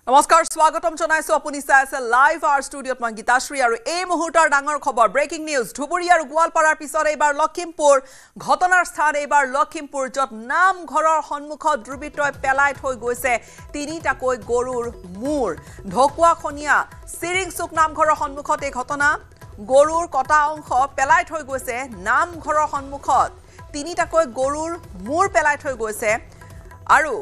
নমস্কাৰ স্বাগতম জনাইছো আপুনি চাই আছে লাইভ আৰ ষ্টুডিঅত মই গীতাশ্ৰী আৰু এই মুহূৰ্তৰ ডাঙৰ খবৰ ব্ৰেকিং নিউজ ধুবুৰী আৰু গোৱালপাৰাৰ পিছত এইবাৰ লখিমপুৰ ঘটনাৰ স্থান এইবাৰ লখিমপুৰ যত নামঘৰৰ সন্মুখত দুৰ্বৃত্তই পেলাই থৈ গৈছে তিনিটাকৈ গৰুৰ মূৰ ঢকুৱাখনীয়া চিৰিংচুক নামঘৰৰ সন্মুখত এই ঘটনা গৰুৰ কটা অংশ পেলাই থৈ গৈছে নামঘৰৰ সন্মুখত তিনিটাকৈ গৰুৰ মূৰ পেলাই থৈ গৈছে আৰু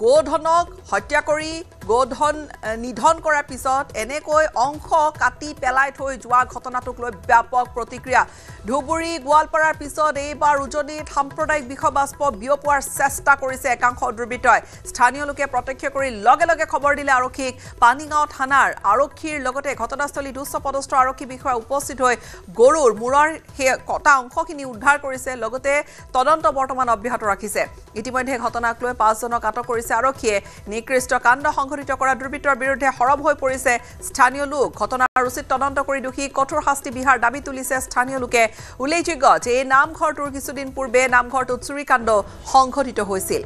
গোধনক হত্যা কৰি গোধন নিধন কৰাৰ পিছত এনেকৈ অংশ কাটি পেলাই থৈ যোৱা ঘটনাটোক লৈ ব্যাপক প্ৰতিক্ৰিয়া ধুবুৰী গোৱালপাৰাৰ পিছত এইবাৰ উজনিত সাম্প্ৰদায়িক বিষবাষ্প বিয়পোৱাৰ চেষ্টা কৰিছে একাংশ দুৰ্বৃত্তই স্থানীয় লোকে প্ৰত্যক্ষ কৰি লগে লগে খবৰ দিলে আৰক্ষীক পানীগাঁও থানাৰ আৰক্ষীৰ লগতে ঘটনাস্থলীত উচ্চপদস্থ আৰক্ষী বিষয়া উপস্থিত হৈ গৰুৰ মূৰৰ সেই কটা অংশখিনি উদ্ধাৰ কৰিছে লগতে তদন্ত বৰ্তমান অব্যাহত ৰাখিছে ইতিমধ্যে ঘটনাক লৈ 5 জনক আটক কৰিছে আৰক্ষীয়ে নিকৃষ্ট কাণ্ড সংঘটিত কৰা দুৰ্বৃত্তৰ বিৰুদ্ধে সৰব হৈ পৰিছে স্থানীয় লোক ঘটনাৰ উচিত তদন্ত কৰি দোষী কঠোৰ শাস্তি বিহাৰ দাবী তুলিছে স্থানীয় লোকে উল্লেখযোগ্য যে এই নামঘৰটোৰ কিছুদিন পূৰ্বে নামঘৰটোত চুৰিকাণ্ড সংঘটিত হৈছিল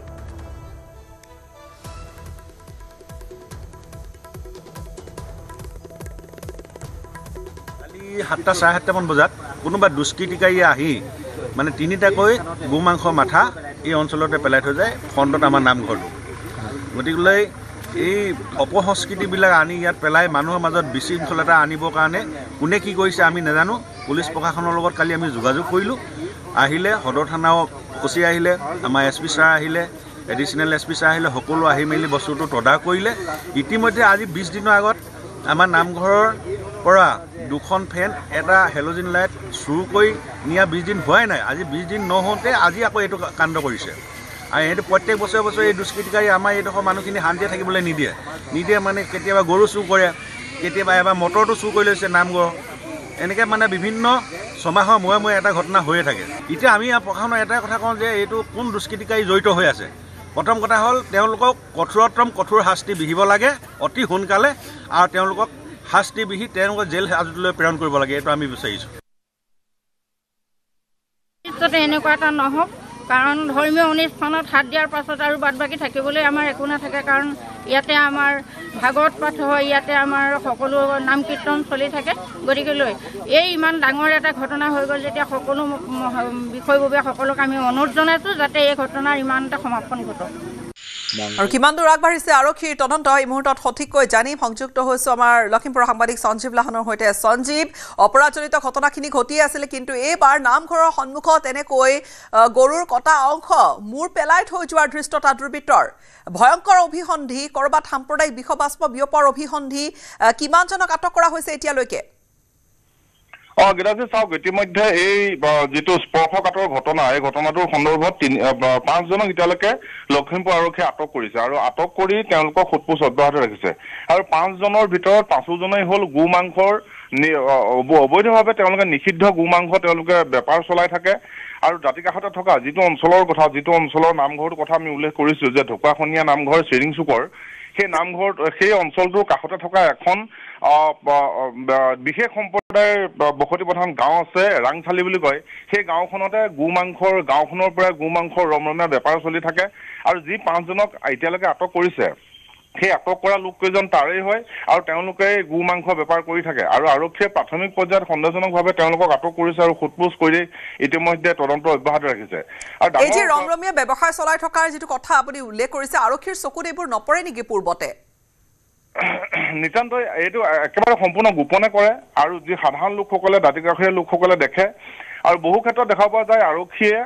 কালি 7:30 মান বজাত কোনোবা দুষ্কৃতিকাৰী আহি মানে তিনিটাকৈ গোমাংস মাথা এই অঞ্চলতে পেলাই থৈ যায় ফ্ৰণ্টত আমাৰ নামঘৰটো গতিকে এই অপসংস্কৃতিবিলাক আনি ইয়াত পেলাই মানুহৰ মাজত বিশৃংখলতা আনিবৰ কাৰণে কোনে কি কৰিছে আমি নাজানো পুলিচ প্ৰশাসনৰ লগত কালি আমি যোগাযোগ কৰিলোঁ আহিলে সদৰ থানাও অচি আহিলে আমাৰ এছ পি ছাৰ আহিলে এডিশ্যনেল এছ পি ছাৰ আহিলে সকলো আহি মেলি বস্তুটো তদাৰক কৰিলে ইতিমধ্যে আজি 20 দিনৰ আগত আমাৰ নামঘৰৰ পৰা 2খন ফেন এটা হেল'জিন লাইট চুৰ কৰি নিয়া 20 দিন হোৱাই নাই আজি 20 দিন নহওঁতে আজি আকৌ এইটো কাণ্ড কৰিছে আৰু এইটো প্ৰত্যেক বছৰে এই দুষ্কৃতিকাৰী আমাৰ এইডোখৰ মানুহখিনি শান্তিয়ে থাকিবলৈ নিদিয়ে মানে কেতিয়াবা গৰু চুৰ কৰে কেতিয়াবা এবাৰ মটৰটো চুৰ কৰি লৈছে নামঘৰ এনেকৈ মানে বিভিন্ন ছমাহৰ মূৰে এটা ঘটনা হৈয়ে থাকে এতিয়া আমি প্ৰশাসনৰ এটাই কথা কওঁ যে এইটো কোন দুষ্কৃতিকাৰী জড়িত হৈ আছে প্ৰথম কথা হ'ল তেওঁলোকক কঠোৰ শাস্তি বিহিব লাগে অতি সোনকালে আৰু তেওঁলোকক শাস্তি বিহি তেওঁলোকক জেল হাজতলৈ প্ৰেৰণ কৰিব লাগে এইটো আমি বিচাৰিছোঁ এনেকুৱা এটা নহওক কাৰণ ধৰ্মীয় অনুষ্ঠানত হাত দিয়াৰ পাছত আৰু বাদবাকী থাকিবলৈ আমাৰ একো নাথাকে কাৰণ ইয়াতে আমাৰ ভাগৱত পাঠ হয় ইয়াতে আমাৰ সকলো নাম কীৰ্তন চলি থাকে গতিকে লৈ এই ইমান ডাঙৰ এটা ঘটনা হৈ গ'ল যেতিয়া সকলো বিষয়ববীয়া সকলোক আমি অনুৰোধ জনাইছোঁ যাতে এই ঘটনাৰ ইমান এটা সমাপন ঘটক আৰু কিমান দূৰ আগবাঢ়িছে আৰক্ষীৰ তদন্ত এই মুহূৰ্তত সঠিককৈ জানিম সংযুক্ত হৈছো আমাৰ লখিমপুৰৰ সাংবাদিক সঞ্জীৱ লাহনৰ সৈতে সঞ্জীৱ অপৰাধজনিত ঘটনাখিনি ঘটিয়ে আছিল কিন্তু এইবাৰ নামঘৰৰ সন্মুখত এনেকৈ গৰুৰ কটা অংশ মূৰ পেলাই থৈ যোৱাৰ ধৃষ্টতা দুৰ্বৃত্তৰ ভয়ংকৰ অভিসন্ধি কৰবাত সাম্প্ৰদায়িক বিষবাষ্প বিয়পৰ অভিসন্ধি কিমানজনক আটক কৰা হৈছে এতিয়ালৈকে গীতাশ্ৰী চাওক ইতিমধ্যে এই যিটো স্পৰ্শকাতৰ ঘটনা এই ঘটনাটোৰ সন্দৰ্ভত 5 জনক এতিয়ালৈকে লখিমপুৰ আৰক্ষীয়ে আটক কৰিছে আৰু আটক কৰি তেওঁলোকক সোধপোছ অব্যাহত ৰাখিছে আৰু 5 জনৰ ভিতৰত 5 জনেই হ'ল গোমাংসৰ অবৈধভাৱে তেওঁলোকে নিষিদ্ধ গোমাংস তেওঁলোকে বেপাৰ চলাই থাকে আৰু দাঁতিকাষতে থকা যিটো অঞ্চলৰ কথা যিটো অঞ্চলৰ নামঘৰটোৰ কথা আমি উল্লেখ কৰিছোঁ যে ঢকুৱাখনীয়া নামঘৰ চিৰিংচুকৰ সেই নামঘৰ সেই অঞ্চলটোৰ কাষতে থকা এখন বিশেষ সম্প্ৰদায়ৰ বসতি প্ৰধান গাঁও আছে ৰাংথালী বুলি কয় সেই গাঁওখনতে গাঁওখনৰ পৰা গোমাংসৰ ৰমৰমীয়া বেপাৰ চলি থাকে আৰু যি 5 জনক এতিয়ালৈকে আটক কৰিছে সেই আটক কৰা লোককেইজন তাৰেই হয় আৰু তেওঁলোকে গোমাংস বেপাৰ কৰি থাকে আৰু আৰক্ষীয়ে প্ৰাথমিক পৰ্যায়ত সন্দেহজনকভাৱে তেওঁলোকক আটক কৰিছে আৰু সোধপোছ কৰি ইতিমধ্যে তদন্ত অব্যাহত ৰাখিছে আৰু এই যে ৰমৰমীয়া ব্যৱসায় চলাই থকাৰ যিটো কথা আপুনি উল্লেখ কৰিছে আৰক্ষীৰ চকুত এইবোৰ নপৰে নেকি পূৰ্বতে নিতান্তই এইটো একেবাৰে সম্পূৰ্ণ গোপনে কৰে আৰু যি সাধাৰণ লোকসকলে দাঁতিকাষৰীয়া লোকসকলে দেখে আৰু বহু ক্ষেত্ৰত দেখা পোৱা যায় আৰক্ষীয়ে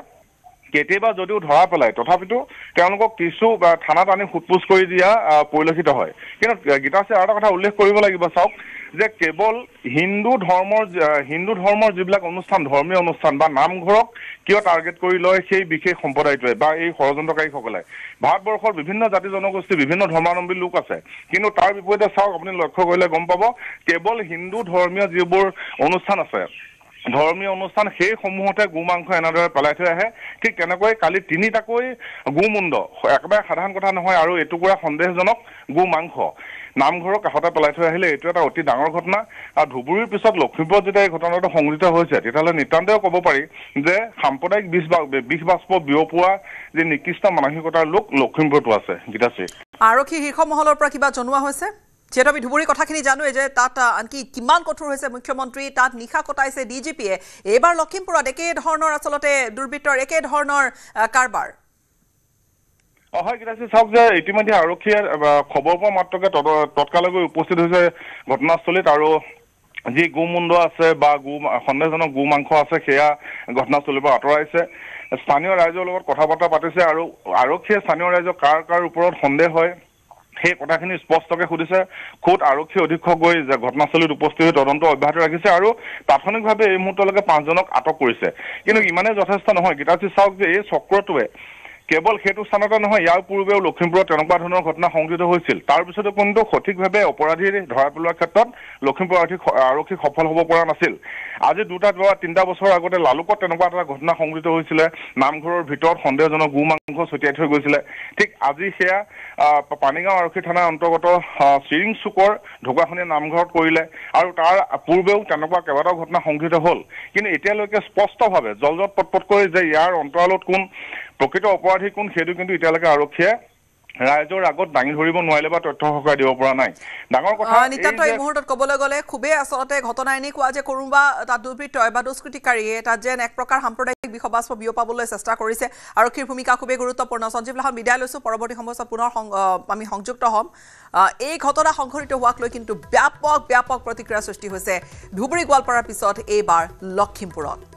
কেতিয়াবা যদিও ধৰা পেলায় তথাপিতো তেওঁলোকক কিছু থানাত আনি সোধপোছ কৰি দিয়া পৰিলক্ষিত হয় কিন্তু গীতাশ্ৰী আৰু এটা কথা উল্লেখ কৰিব লাগিব চাওক যে কেৱল হিন্দু ধৰ্মৰ যিবিলাক অনুষ্ঠান ধৰ্মীয় অনুষ্ঠান বা নামঘৰক কিয় টাৰ্গেট কৰি লয় সেই বিশেষ সম্প্ৰদায়টোৱে বা এই ষড়যন্ত্ৰকাৰীসকলে ভাৰতবৰ্ষৰ বিভিন্ন জাতি জনগোষ্ঠী বিভিন্ন ধৰ্মাৱলম্বী লোক আছে কিন্তু তাৰ বিপৰীতে চাওক আপুনি লক্ষ্য কৰিলে গম পাব কেৱল হিন্দু ধৰ্মীয় যিবোৰ অনুষ্ঠান আছে ধৰ্মীয় অনুষ্ঠান সেই সমূহতে গোমাংস এনেদৰে পেলাই থৈ আহে ঠিক তেনেকৈ কালি 3টাকৈ গোমুণ্ড একেবাৰে সাধাৰণ কথা নহয় আৰু এটুকুৰা সন্দেহজনক গোমাংস নামঘৰৰ কাষতে পেলাই থৈ আহিলে এইটো এটা অতি ডাঙৰ ঘটনা আৰু ধুবুৰীৰ পিছত লখিমপুৰত যেতিয়া এই ঘটনাটো সংঘটিত হৈছে তেতিয়াহ'লে নিতান্তই ক'ব পাৰি যে সাম্প্ৰদায়িক বিষবাষ্প বিয়পোৱা যে নিকৃষ্ট মানসিকতাৰ লোক লখিমপুৰতো আছে গীতাশ্ৰী আৰক্ষী শীৰ্ষ মহলৰ পৰা কিবা জনোৱা হৈছে যিহেতু আমি ধুবুৰী কথাখিনি জানোৱে যে তাত আনকি কিমান কঠোৰ হৈছে মুখ্যমন্ত্ৰী, তাত নিশা কটাইছে ডিজিপিয়ে। এইবাৰ লখিমপুৰত একে ধৰণৰ আচলতে দুৰ্বৃত্তৰ একে ধৰণৰ কাৰবাৰ। হয় গীতাশ্ৰী, চাওক যে ইতিমধ্যে আৰক্ষীয়ে খবৰ পোৱা মাত্ৰকে তৎকালে গৈ উপস্থিত হৈছে ঘটনাস্থলীত, আৰু যি গোমুণ্ড আছে বা সন্দেহজনক গো মাংস আছে সেয়া ঘটনাস্থলীৰ পৰা আঁতৰাইছে। স্থানীয় ৰাইজৰ লগত কথা বতৰা পাতিছে, আৰু আৰক্ষীয়ে স্থানীয় ৰাইজক কাৰ কাৰ ওপৰত সন্দেহ হয় সেই কথাখিনি স্পষ্টকে সুধিছে। খোদ আৰক্ষী অধীক্ষক গৈ ঘটনাস্থলীত উপস্থিত হৈ তদন্ত অব্যাহত ৰাখিছে, আৰু তাৎক্ষণিকভাৱে এই মুহূৰ্তলৈকে 5জনক আটক কৰিছে। কিন্তু ইমানেই যথেষ্ট নহয় গীতাশ্ৰী, চাওক যে এই চক্ৰটোৱে কেৱল সেইটো স্থানতে নহয়, ইয়াৰ পূৰ্বেও লখিমপুৰত তেনেকুৱা ধৰণৰ ঘটনা সংঘটিত হৈছিল। তাৰপিছতো কিন্তু সঠিকভাৱে অপৰাধী ধৰা পেলোৱাৰ ক্ষেত্ৰত লখিমপুৰ আৰক্ষী সফল হ'ব পৰা নাছিল। আজি 2-3 বছৰ আগতে লালুকত তেনেকুৱা এটা ঘটনা সংঘটিত হৈছিলে। নামঘৰৰ ভিতৰত সন্দেহজনক গো মাংস ছটিয়াই থৈ গৈছিলে। ঠিক আজি সেয়া পানীগাঁও আৰক্ষী থানাৰ অন্তৰ্গত চিৰিং চুকৰ ঢকুৱাখনীয়া নামঘৰত কৰিলে, আৰু তাৰ পূৰ্বেও তেনেকুৱা কেইবাটাও ঘটনা সংঘটিত হ'ল। কিন্তু এতিয়ালৈকে স্পষ্টভাৱে জলজট পটপটকৈ যে ইয়াৰ অন্তৰালত কোন, প্ৰকৃত অপৰাধী কোন, সেইটো কিন্তু এতিয়ালৈকে আৰক্ষীয়ে ৰাইজৰ আগত দাঙি ধৰিব নোৱাৰিলে বা তথ্য সহকাৰে দিব পৰা নাই। ডাঙৰ কথা নিতান্ত এই মুহূৰ্তত ক'বলৈ গ'লে খুবেই আচলতে ঘটনা এনেকুৱা যে কোনোবা তাত দুৰ্বৃত্তই বা দুষ্কৃতিকাৰীয়ে তাত যেন এক প্ৰকাৰ সাম্প্ৰদায়িক বিসবাস্প বিয়পাবলৈ চেষ্টা কৰিছে। আৰক্ষীৰ ভূমিকা খুবেই গুৰুত্বপূৰ্ণ। সঞ্জীৱ লাহন, বিদায় লৈছোঁ। পৰৱৰ্তী সময়ত পুনৰ আমি সংযুক্ত হ'ম। এই ঘটনা সংঘটিত হোৱাক লৈ কিন্তু ব্যাপক প্ৰতিক্ৰিয়াৰ সৃষ্টি হৈছে ধুবুৰী গোৱালপাৰাৰ পিছত এইবাৰ লখিমপুৰত।